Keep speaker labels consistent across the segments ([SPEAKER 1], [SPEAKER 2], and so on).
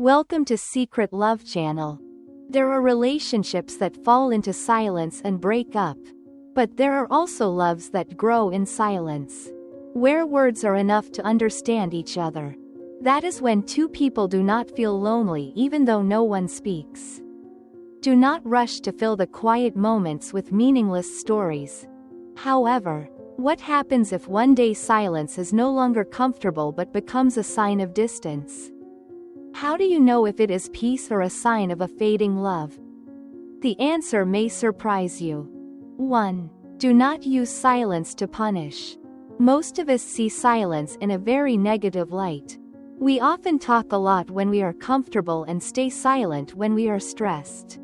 [SPEAKER 1] Welcome to Secret Love Channel. There are relationships that fall into silence and break up. But there are also loves that grow in silence, where words are enough to understand each other. That is when two people do not feel lonely even though no one speaks. Do not rush to fill the quiet moments with meaningless stories. However, what happens if one day silence is no longer comfortable but becomes a sign of distance? How do you know if it is peace or a sign of a fading love? The answer may surprise you. 1. Do not use silence to punish. Most of us see silence in a very negative light. We often talk a lot when we are comfortable and stay silent when we are stressed.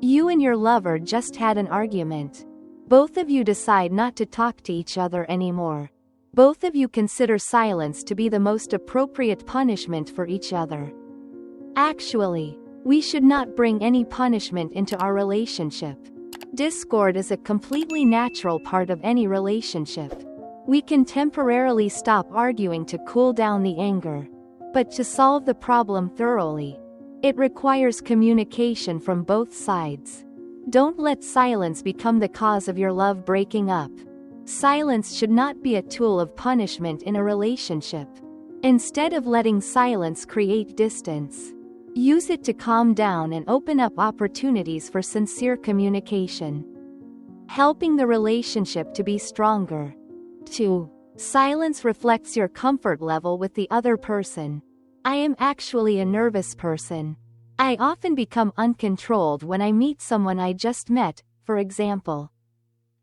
[SPEAKER 1] You and your lover just had an argument. Both of you decide not to talk to each other anymore. Both of you consider silence to be the most appropriate punishment for each other. Actually, we should not bring any punishment into our relationship. Discord is a completely natural part of any relationship. We can temporarily stop arguing to cool down the anger. But to solve the problem thoroughly, it requires communication from both sides. Don't let silence become the cause of your love breaking up. Silence should not be a tool of punishment in a relationship. Instead of letting silence create distance, use it to calm down and open up opportunities for sincere communication, helping the relationship to be stronger. 2. Silence reflects your comfort level with the other person. I am actually a nervous person. I often become uncontrolled when I meet someone I just met, for example,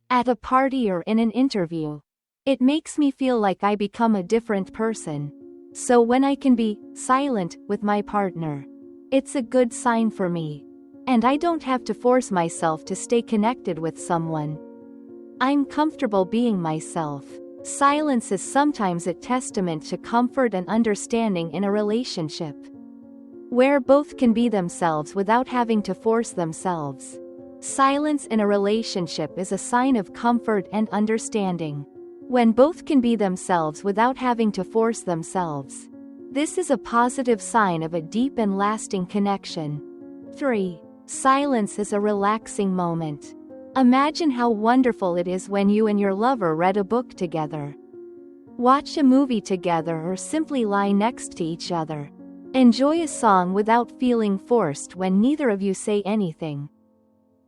[SPEAKER 1] at a party or in an interview. It makes me feel like I become a different person. So when I can be silent with my partner, it's a good sign for me. And I don't have to force myself to stay connected with someone. I'm comfortable being myself. Silence is sometimes a testament to comfort and understanding in a relationship, where both can be themselves without having to force themselves. Silence in a relationship is a sign of comfort and understanding. When both can be themselves without having to force themselves, this is a positive sign of a deep and lasting connection. 3. Silence is a relaxing moment. Imagine how wonderful it is when you and your lover read a book together, watch a movie together, or simply lie next to each other. Enjoy a song without feeling forced when neither of you say anything.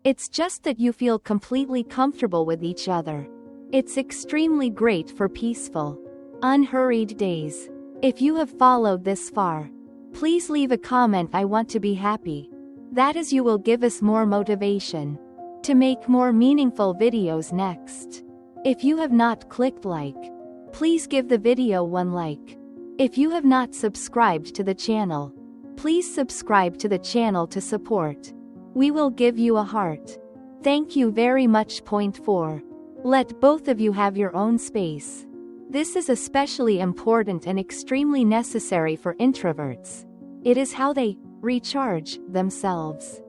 [SPEAKER 1] It's just that you feel completely comfortable with each other. It's extremely great for peaceful, unhurried days. If you have followed this far, please leave a comment. I want to be happy. That is, you will give us more motivation to make more meaningful videos next. If you have not clicked like, please give the video one like. If you have not subscribed to the channel, please subscribe to the channel to support. We will give you a heart. Thank you very much. Point 4. Let both of you have your own space. This is especially important and extremely necessary for introverts. It is how they recharge themselves.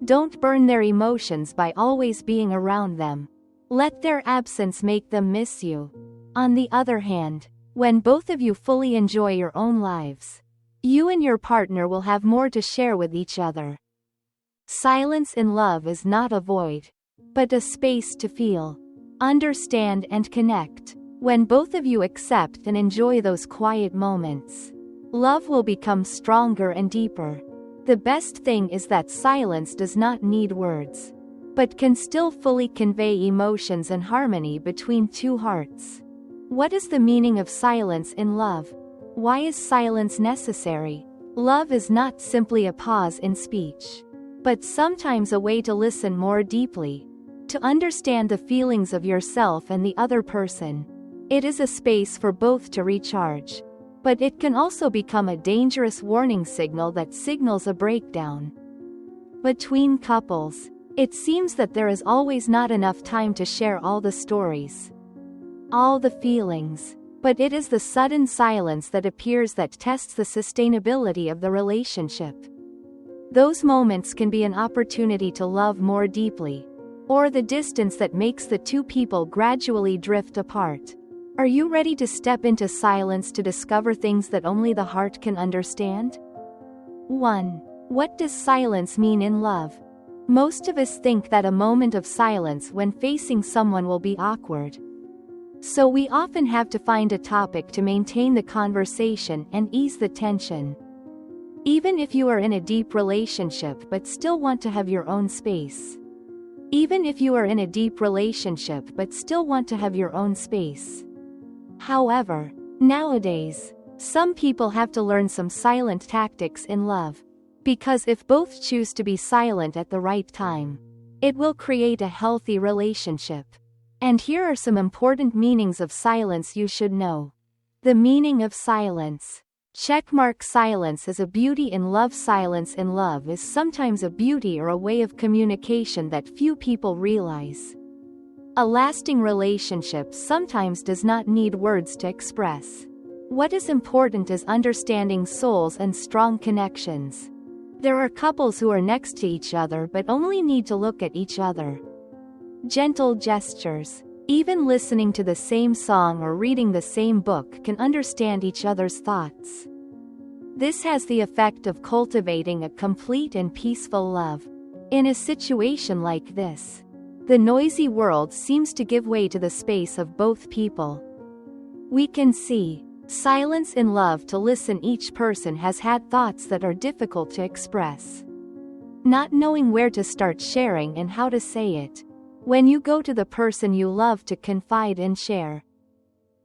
[SPEAKER 1] Don't burn their emotions by always being around them. Let their absence make them miss you. On the other hand, when both of you fully enjoy your own lives, you and your partner will have more to share with each other. Silence in love is not a void, but a space to feel, understand, and connect. When both of you accept and enjoy those quiet moments, love will become stronger and deeper. The best thing is that silence does not need words, but can still fully convey emotions and harmony between two hearts. What is the meaning of silence in love? Why is silence necessary? Love is not simply a pause in speech, but sometimes a way to listen more deeply, to understand the feelings of yourself and the other person. It is a space for both to recharge, but it can also become a dangerous warning signal that signals a breakdown between couples. It seems that there is always not enough time to share all the stories, all the feelings, but it is the sudden silence that appears that tests the sustainability of the relationship. Those moments can be an opportunity to love more deeply, or the distance that makes the two people gradually drift apart. Are you ready to step into silence to discover things that only the heart can understand? 1. What does silence mean in love? Most of us think that a moment of silence when facing someone will be awkward. So we often have to find a topic to maintain the conversation and ease the tension. Even if you are in a deep relationship but still want to have your own space. Even if you are in a deep relationship but still want to have your own space. However, nowadays, some people have to learn some silent tactics in love. Because if both choose to be silent at the right time, it will create a healthy relationship. And here are some important meanings of silence you should know. The meaning of silence. Checkmark silence is a beauty in love. Silence in love is sometimes a beauty or a way of communication that few people realize. A lasting relationship sometimes does not need words to express. What is important is understanding souls and strong connections. There are couples who are next to each other but only need to look at each other. Gentle gestures. Even listening to the same song or reading the same book can understand each other's thoughts. This has the effect of cultivating a complete and peaceful love. In a situation like this, the noisy world seems to give way to the space of both people. We can see silence in love. To listen, each person has had thoughts that are difficult to express. Not knowing where to start sharing and how to say it. When you go to the person you love to confide and share,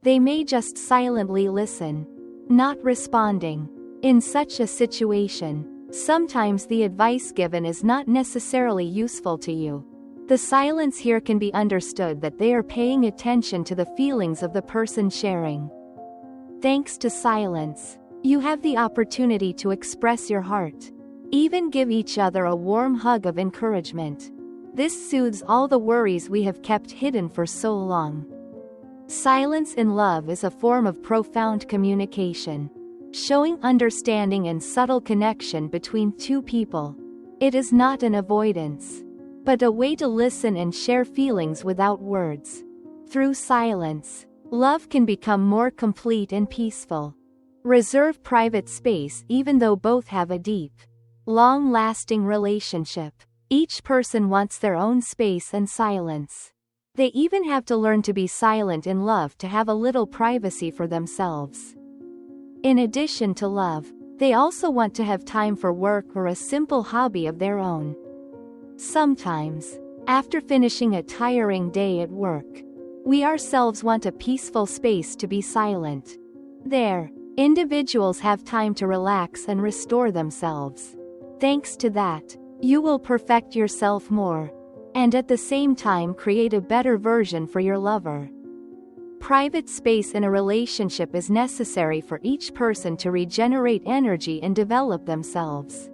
[SPEAKER 1] they may just silently listen, not responding. In such a situation, sometimes the advice given is not necessarily useful to you. The silence here can be understood that they are paying attention to the feelings of the person sharing. Thanks to silence, you have the opportunity to express your heart. Even give each other a warm hug of encouragement. This soothes all the worries we have kept hidden for so long. Silence in love is a form of profound communication, showing understanding and subtle connection between two people. It is not an avoidance, but a way to listen and share feelings without words. Through silence, love can become more complete and peaceful. Reserve private space. Even though both have a deep, long-lasting relationship, each person wants their own space and silence. They even have to learn to be silent in love to have a little privacy for themselves. In addition to love, they also want to have time for work or a simple hobby of their own. Sometimes, after finishing a tiring day at work, we ourselves want a peaceful space to be silent. There, individuals have time to relax and restore themselves. Thanks to that, you will perfect yourself more, and at the same time create a better version for your lover. Private space in a relationship is necessary for each person to regenerate energy and develop themselves.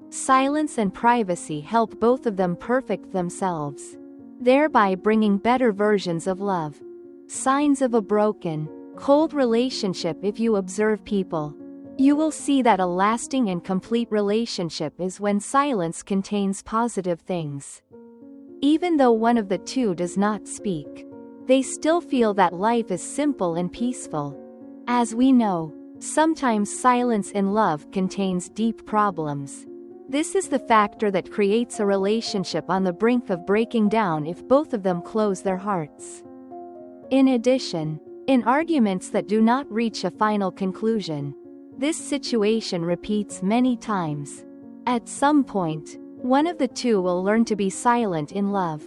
[SPEAKER 1] Silence and privacy help both of them perfect themselves, thereby bringing better versions of love. Signs of a broken, cold relationship. If you observe people, you will see that a lasting and complete relationship is when silence contains positive things. Even though one of the two does not speak, they still feel that life is simple and peaceful. As we know, sometimes silence in love contains deep problems. This is the factor that creates a relationship on the brink of breaking down if both of them close their hearts. In addition, in arguments that do not reach a final conclusion, this situation repeats many times. At some point, one of the two will learn to be silent in love.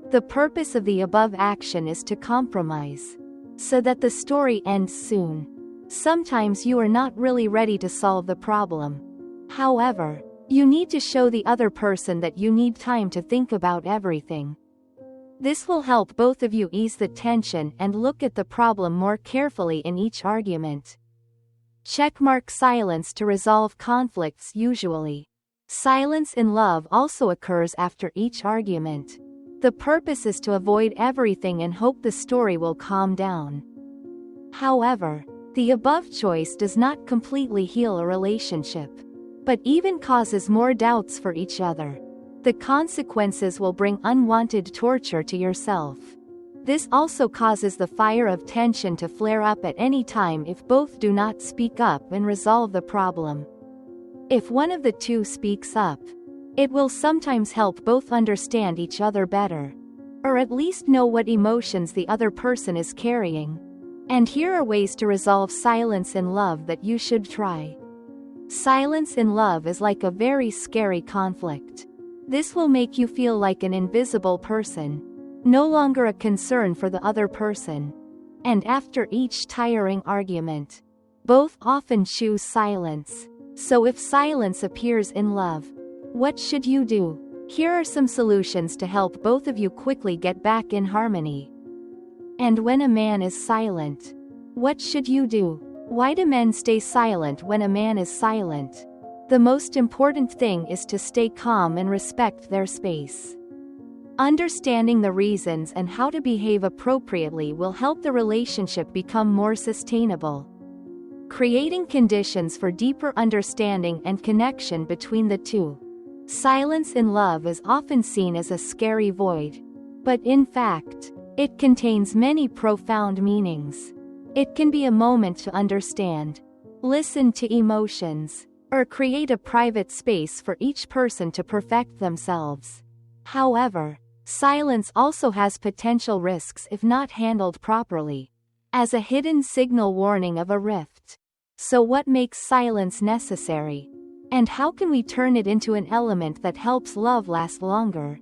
[SPEAKER 1] The purpose of the above action is to compromise, so that the story ends soon. Sometimes you are not really ready to solve the problem. However, you need to show the other person that you need time to think about everything. This will help both of you ease the tension and look at the problem more carefully in each argument. Checkmark silence to resolve conflicts. Usually, silence in love also occurs after each argument. The purpose is to avoid everything and hope the story will calm down. However, the above choice does not completely heal a relationship, but even causes more doubts for each other. The consequences will bring unwanted torture to yourself. This also causes the fire of tension to flare up at any time if both do not speak up and resolve the problem. If one of the two speaks up, it will sometimes help both understand each other better, or at least know what emotions the other person is carrying. And here are ways to resolve silence in love that you should try. Silence in love is like a very scary conflict. This will make you feel like an invisible person, no longer a concern for the other person. And after each tiring argument, both often choose silence. So if silence appears in love, what should you do? Here are some solutions to help both of you quickly get back in harmony. And when a man is silent, what should you do? Why do men stay silent when a man is silent? The most important thing is to stay calm and respect their space. Understanding the reasons and how to behave appropriately will help the relationship become more sustainable. Creating conditions for deeper understanding and connection between the two. Silence in love is often seen as a scary void, but in fact, it contains many profound meanings. It can be a moment to understand, listen to emotions, or create a private space for each person to perfect themselves. However, silence also has potential risks if not handled properly, as a hidden signal warning of a rift. So what makes silence necessary? And how can we turn it into an element that helps love last longer?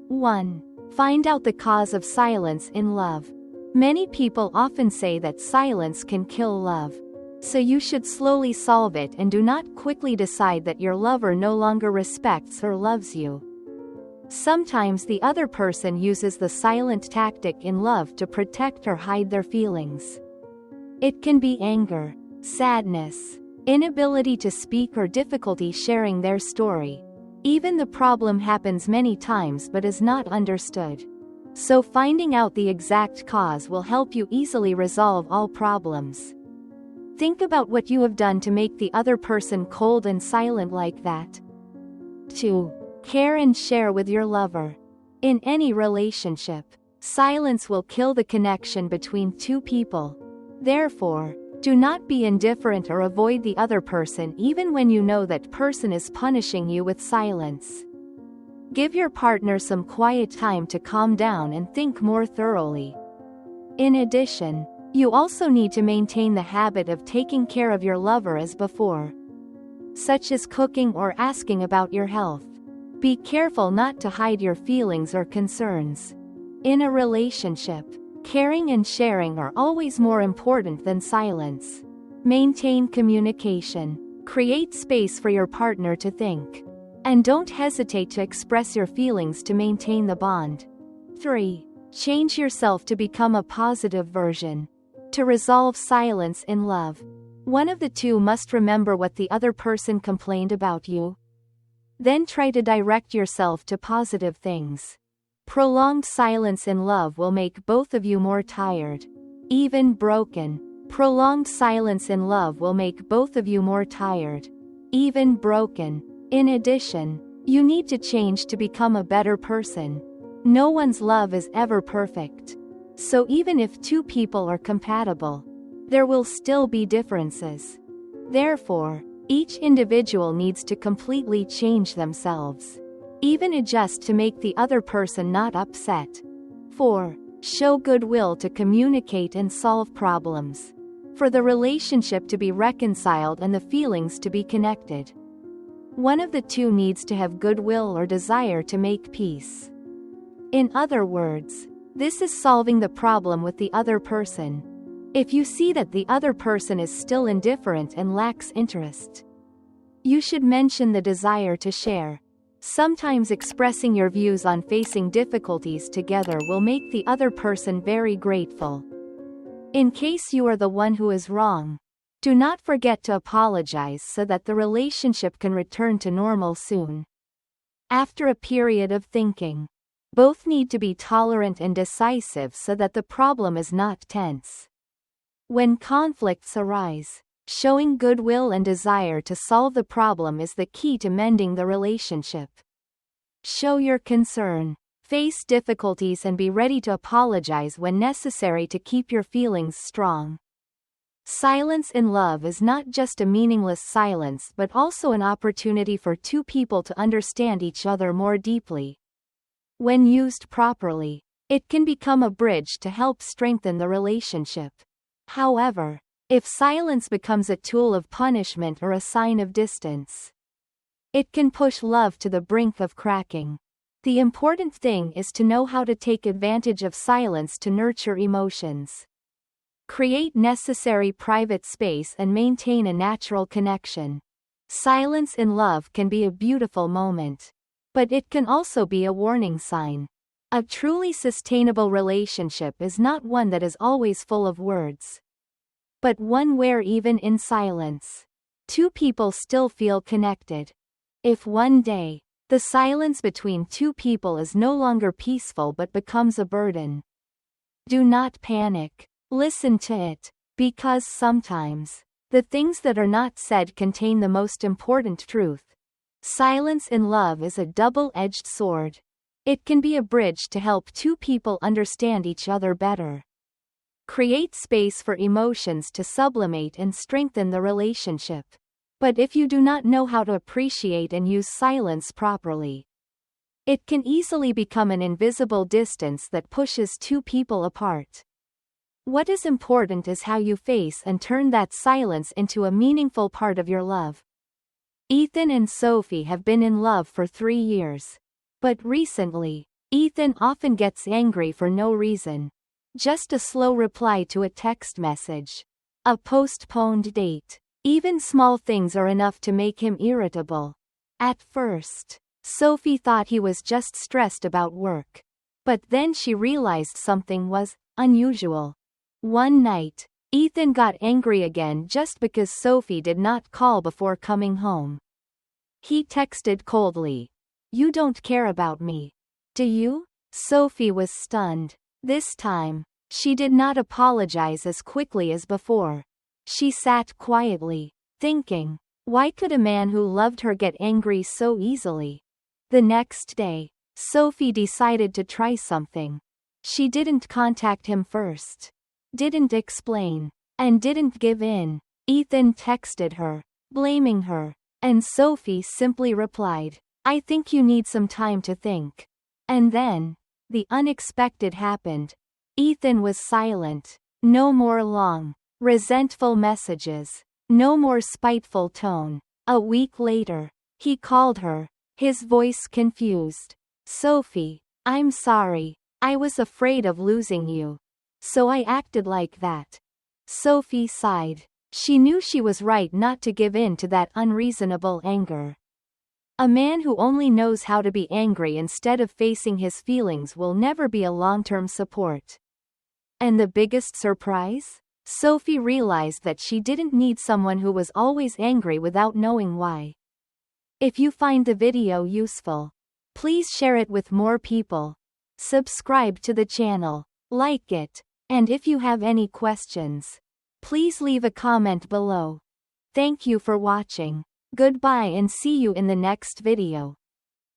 [SPEAKER 1] 1. Find out the cause of silence in love. Many people often say that silence can kill love. So you should slowly solve it and do not quickly decide that your lover no longer respects or loves you. Sometimes the other person uses the silent tactic in love to protect or hide their feelings. It can be anger, sadness, inability to speak, or difficulty sharing their story. Even the problem happens many times but is not understood. So finding out the exact cause will help you easily resolve all problems. Think about what you have done to make the other person cold and silent like that. 2. Care and share with your lover. In any relationship, silence will kill the connection between two people. Therefore, do not be indifferent or avoid the other person even when you know that person is punishing you with silence. Give your partner some quiet time to calm down and think more thoroughly. In addition, you also need to maintain the habit of taking care of your lover as before, such as cooking or asking about your health. Be careful not to hide your feelings or concerns. In a relationship, caring and sharing are always more important than silence. Maintain communication. Create space for your partner to think. And don't hesitate to express your feelings to maintain the bond. 3. Change yourself to become a positive version. To resolve silence in love, one of the two must remember what the other person complained about you. Then try to direct yourself to positive things. Prolonged silence in love will make both of you more tired, even broken. Prolonged silence in love will make both of you more tired, even broken. In addition, you need to change to become a better person. No one's love is ever perfect. So even if two people are compatible, there will still be differences. Therefore, each individual needs to completely change themselves. Even adjust to make the other person not upset. 4. Show goodwill to communicate and solve problems. For the relationship to be reconciled and the feelings to be connected, one of the two needs to have goodwill or desire to make peace. In other words, this is solving the problem with the other person. If you see that the other person is still indifferent and lacks interest, you should mention the desire to share. Sometimes expressing your views on facing difficulties together will make the other person very grateful. In case you are the one who is wrong, do not forget to apologize so that the relationship can return to normal soon. After a period of thinking, both need to be tolerant and decisive so that the problem is not tense. When conflicts arise, showing goodwill and desire to solve the problem is the key to mending the relationship. Show your concern, face difficulties, and be ready to apologize when necessary to keep your feelings strong. Silence in love is not just a meaningless silence but also an opportunity for two people to understand each other more deeply. When used properly, it can become a bridge to help strengthen the relationship. However, if silence becomes a tool of punishment or a sign of distance, it can push love to the brink of cracking. The important thing is to know how to take advantage of silence to nurture emotions, create necessary private space, and maintain a natural connection. Silence in love can be a beautiful moment, but it can also be a warning sign. A truly sustainable relationship is not one that is always full of words, but one where even in silence, two people still feel connected. If one day, the silence between two people is no longer peaceful but becomes a burden, do not panic. Listen to it, because sometimes, the things that are not said contain the most important truth. Silence in love is a double-edged sword. It can be a bridge to help two people understand each other better, create space for emotions to sublimate and strengthen the relationship. But if you do not know how to appreciate and use silence properly, it can easily become an invisible distance that pushes two people apart. What is important is how you face and turn that silence into a meaningful part of your love. Ethan and Sophie have been in love for 3 years. But recently, Ethan often gets angry for no reason. Just a slow reply to a text message, a postponed date. Even small things are enough to make him irritable. At first, Sophie thought he was just stressed about work. But then she realized something was unusual. One night, Ethan got angry again just because Sophie did not call before coming home. He texted coldly, "You don't care about me, do you?" Sophie was stunned. This time, she did not apologize as quickly as before. She sat quietly, thinking, why could a man who loved her get angry so easily? The next day, Sophie decided to try something. She didn't contact him first, didn't explain, and didn't give in. Ethan texted her, blaming her, and Sophie simply replied, "I think you need some time to think." And then, the unexpected happened. Ethan was silent. No more long, resentful messages. No more spiteful tone. A week later, he called her, his voice confused. "Sophie, I'm sorry. I was afraid of losing you, so I acted like that." Sophie sighed. She knew she was right not to give in to that unreasonable anger. A man who only knows how to be angry instead of facing his feelings will never be a long-term support. And the biggest surprise? Sophie realized that she didn't need someone who was always angry without knowing why. If you find the video useful, please share it with more people. Subscribe to the channel, like it, and if you have any questions, please leave a comment below. Thank you for watching. Goodbye and see you in the next video.